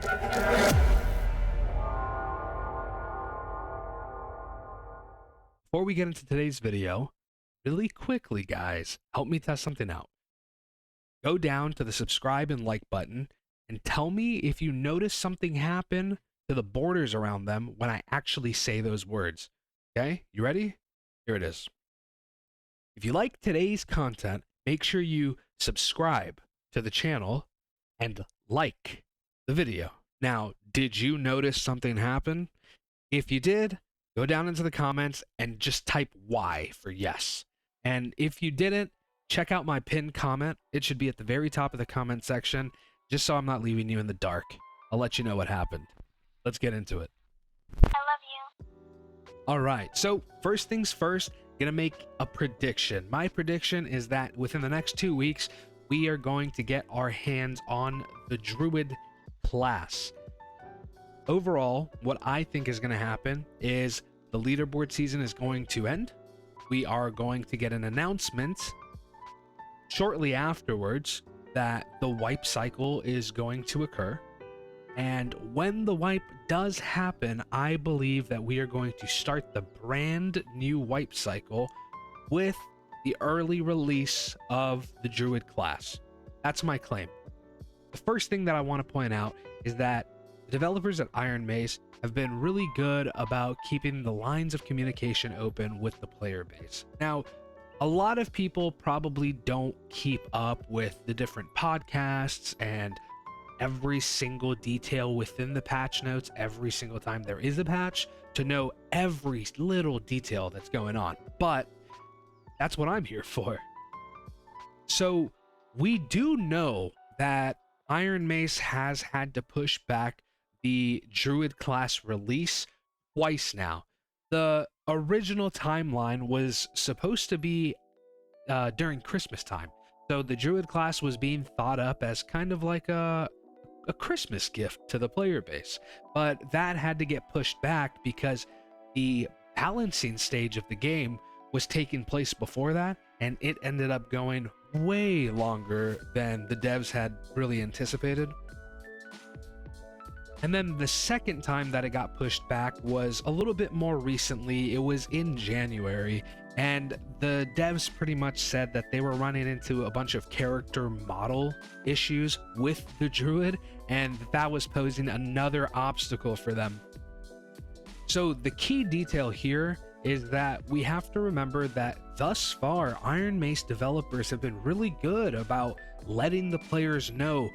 Before we get into today's video, really quickly, guys, help me test something out. Go down to the subscribe and like button and tell me if you notice something happen to the borders around them when I actually say those words. Okay, you ready? Here it is. If you like today's content, make sure you subscribe to the channel and like the video. Now, did you notice something happen? If you did, go down into the comments and just type Y for yes. And if you didn't, check out my pinned comment. It should be at the very top of the comment section, just so I'm not leaving you in the dark. I'll let you know what happened. Let's get into it. I love you. All right, so first things first, gonna make a prediction. My prediction is that within the next 2 weeks, we are going to get our hands on the Druid class. Overall, what I think is gonna happen is the leaderboard season is going to end. We are going to get an announcement shortly afterwards that the wipe cycle is going to occur. And when the wipe does happen, I believe that we are going to start the brand new wipe cycle with the early release of the Druid class. That's my claim. The first thing that I want to point out is that the developers at Iron Mace have been really good about keeping the lines of communication open with the player base. Now, a lot of people probably don't keep up with the different podcasts and every single detail within the patch notes every single time there is a patch to know every little detail that's going on. But that's what I'm here for. So we do know that Iron Mace has had to push back the Druid class release twice now. The original timeline was supposed to be during Christmas time. So the Druid class was being thought up as kind of like a Christmas gift to the player base. But that had to get pushed back because the balancing stage of the game was taking place before that, and it ended up going way longer than the devs had really anticipated. And then the second time that it got pushed back was a little bit more recently. It was in January, and the devs pretty much said that they were running into a bunch of character model issues with the Druid, and that was posing another obstacle for them. So the key detail here is that we have to remember that thus far, Iron Mace developers have been really good about letting the players know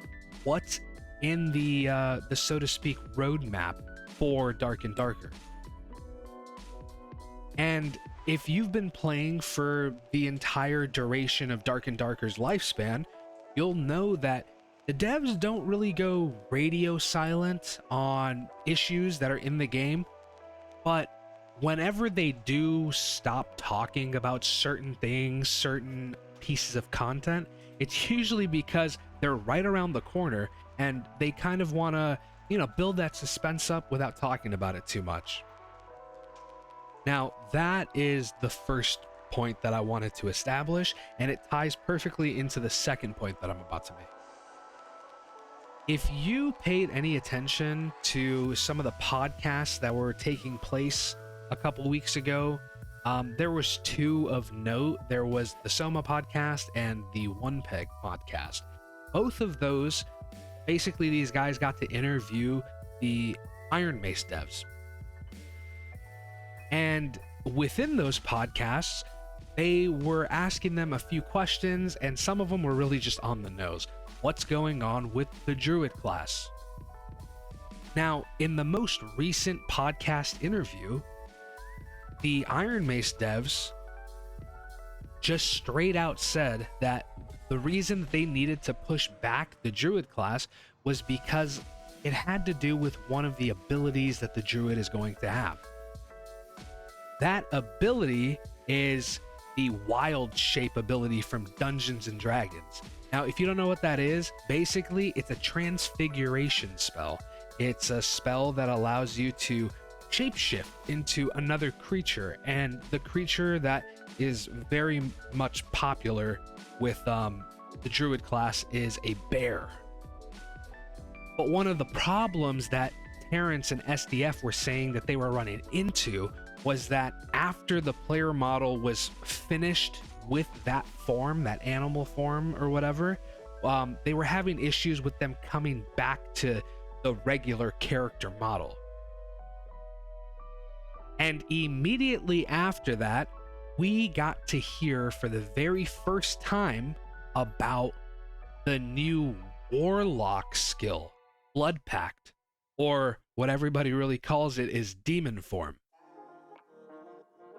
what's in the so to speak roadmap for Dark and Darker. And if you've been playing for the entire duration of Dark and Darker's lifespan, you'll know that the devs don't really go radio silent on issues that are in the game, but whenever they do stop talking about certain things, certain pieces of content, it's usually because they're right around the corner and they kind of want to, build that suspense up without talking about it too much. Now, that is the first point that I wanted to establish, and it ties perfectly into the second point that I'm about to make. If you paid any attention to some of the podcasts that were taking place a couple weeks ago, there was two of note. There was the Soma podcast and the One Peg podcast. Both of those, basically these guys got to interview the Iron Mace devs. And within those podcasts, they were asking them a few questions, and some of them were really just on the nose. What's going on with the Druid class? Now, in the most recent podcast interview, the Iron Mace devs just straight out said that the reason that they needed to push back the Druid class was because it had to do with one of the abilities that the Druid is going to have. That ability is the Wild Shape ability from Dungeons and Dragons. Now, if you don't know what that is, basically it's a transfiguration spell. It's a spell that allows you to shapeshift into another creature, and the creature that is very much popular with the Druid class is a bear. But one of the problems that Terrence and SDF were saying that they were running into was that after the player model was finished with that form, that animal form or whatever, they were having issues with them coming back to the regular character model. And immediately after that, we got to hear for the very first time about the new Warlock skill, Blood Pact, or what everybody really calls it is Demon Form.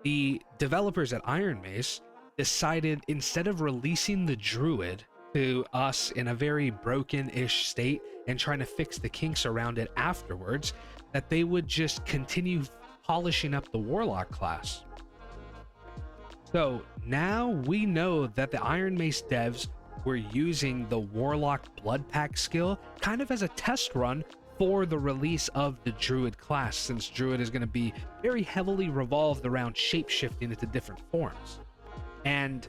The developers at Iron Mace decided, instead of releasing the Druid to us in a very broken-ish state and trying to fix the kinks around it afterwards, that they would just continue polishing up the Warlock class. So now we know that the Iron Mace devs were using the Warlock Blood Pact skill kind of as a test run for the release of the Druid class, since Druid is going to be very heavily revolved around shape-shifting into different forms. And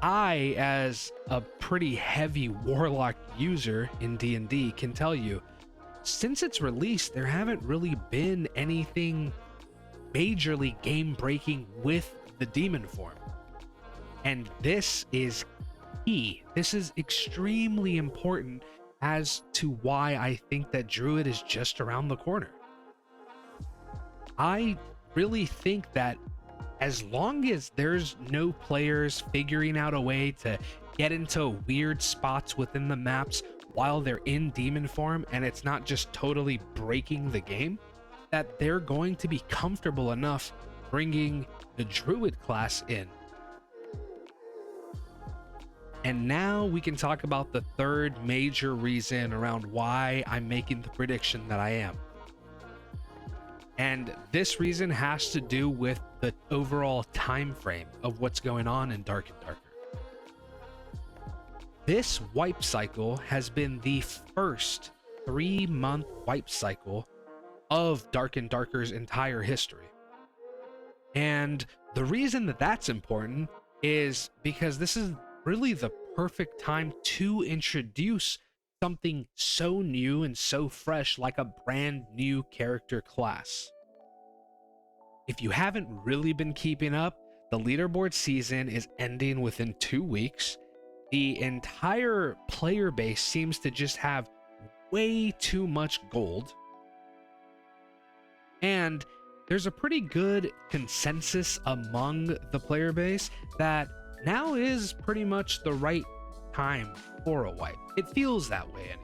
I, as a pretty heavy Warlock user in D&D, can tell you, since its release, there haven't really been anything majorly game-breaking with the Demon Form. And this is key. This is extremely important as to why I think that Druid is just around the corner. I really think that as long as there's no players figuring out a way to get into weird spots within the maps while they're in Demon Form, and it's not just totally breaking the game, that they're going to be comfortable enough bringing the Druid class in. And now we can talk about the third major reason around why I'm making the prediction that I am. And this reason has to do with the overall time frame of what's going on in Dark and Darker. This wipe cycle has been the first 3-month wipe cycle of Dark and Darker's entire history. And the reason that that's important is because this is really the perfect time to introduce something so new and so fresh, like a brand new character class. If you haven't really been keeping up, the leaderboard season is ending within 2 weeks. The entire player base seems to just have way too much gold. And there's a pretty good consensus among the player base that now is pretty much the right time for a wipe. It feels that way anyway.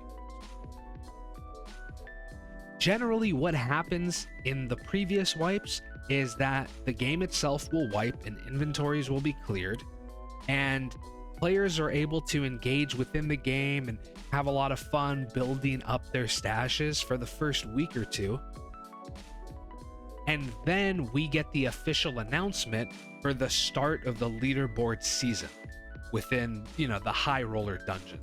Generally, what happens in the previous wipes is that the game itself will wipe and inventories will be cleared, and players are able to engage within the game and have a lot of fun building up their stashes for the first week or two. And then we get the official announcement for the start of the leaderboard season within, the high roller dungeon.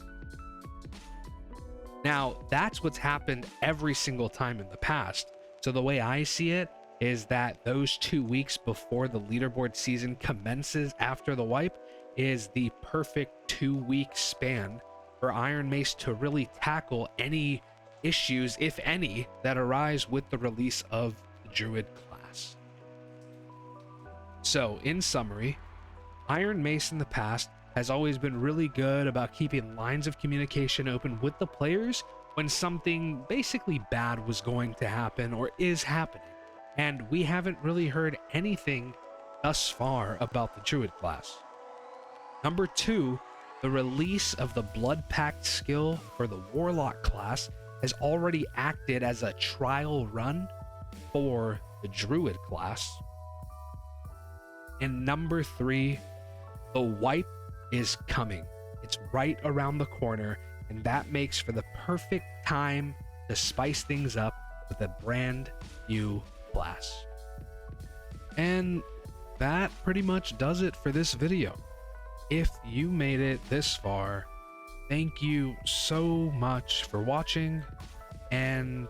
Now, that's what's happened every single time in the past. So the way I see it is that those 2 weeks before the leaderboard season commences after the wipe is the perfect 2-week span for Iron Mace to really tackle any issues, if any, that arise with the release of the Druid class. So, in summary, Iron Mace in the past has always been really good about keeping lines of communication open with the players when something basically bad was going to happen or is happening. And we haven't really heard anything thus far about the Druid class. Number 2, the release of the Blood Pact skill for the Warlock class has already acted as a trial run for the Druid class. And number 3, the wipe is coming. It's right around the corner, and that makes for the perfect time to spice things up with a brand new class. And that pretty much does it for this video. If you made it this far, thank you so much for watching, and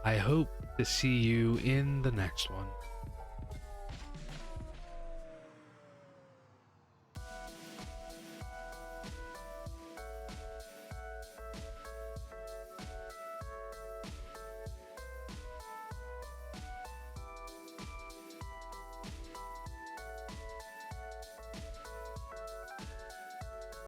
I hope to see you in the next one.